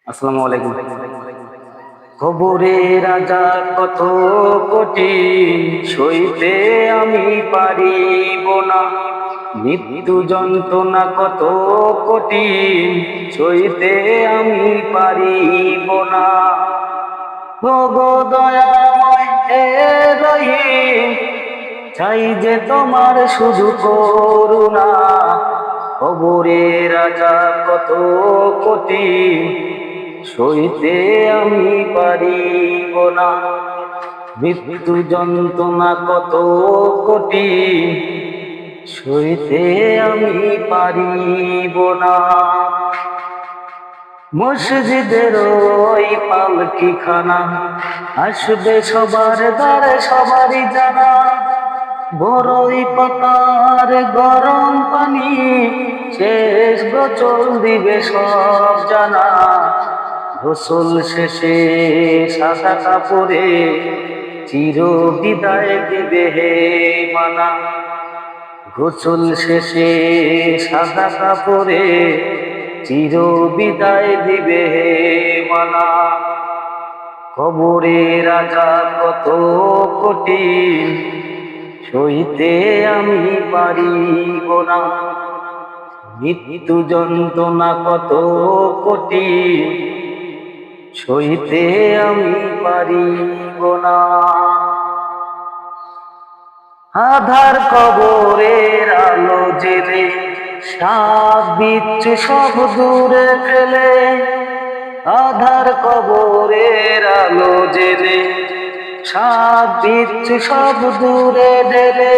আসসালামু আলাইকুম। কবরের আযাব কত কঠিন, সইতে আমি পারিব না। মৃত্যু যন্ত্রণা কত কঠিন, সইতে আমি পারিব না। ওগো দয়াময় হে রহিম, চাই যে তোমার শুধু করুণা। কবরের আযাব কত কঠিন, সইতে আমি পারিব না। মৃত্যু যন্ত্রণা কত কঠিন, সইতে আমি পারিব না। মসজিদের ওই পালকি খানা আসবে সবার দ্বারে, সবারই জানা। বড়ই পাতার গরম পানি, শেষ গোসল দিবে সব জানা। গোসল শেষে সাদা কাপড়ে চির বিদায় দিবে হে মানা। গোসল শেষে সাদা কাপড়ে চির বিদায় দিবে হে মানা। কবরের আযাব কত কঠিন, সইতে আমি পারিব না। মৃত্যু যন্ত্রণা কত কঠিন, সইতে আমি পারিব না। আধার কবরের আলো জেলে সাপ বিচ্ছু সব দূরে ফেলে। আধার কবরের আলো জেলে সাপ বিচ্ছু সব দূরে ঢেলে।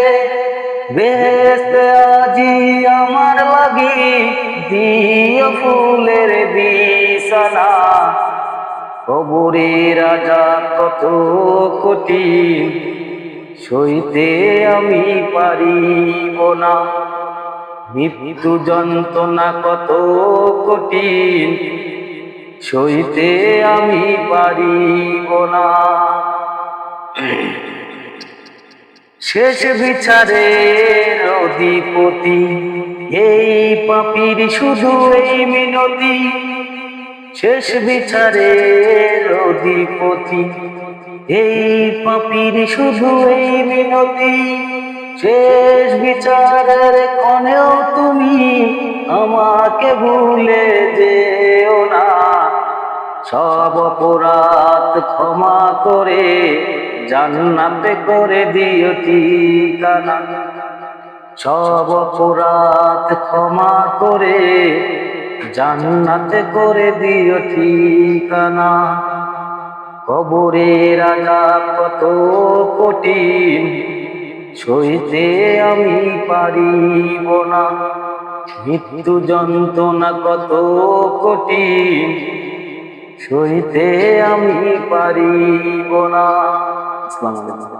বেহেশতে আজি আমার লাগি দিও ফুলের বিছানা। কবরের আযাব কত কঠিন, সইতে আমি পারিব না। মৃত্যু যন্ত্রণা কত কঠিন, সইতে আমি পারিব না। শেষ বিচারের অধিপতি এই পাপীর শুধু এই মিনতি। শেষ বিচারের অধিপতি এই পাপীর শুধু এই মিনতি। শেষ বিচারের ক্ষণেও তুমি আমাকে ভুলে যেও না। সব অপরাধ ক্ষমা করে জান্নাতে করে দিও ঠিকানা। সব অপরাধ ক্ষমা করে জান্নাতে করে দিও ঠিকানা। কবরের আযাব কত কঠিন, সইতে আমি পারিব না। মৃত্যু যন্ত্রণা কত কঠিন, সইতে আমি পারিব না। আসসালামু আলাইকুম।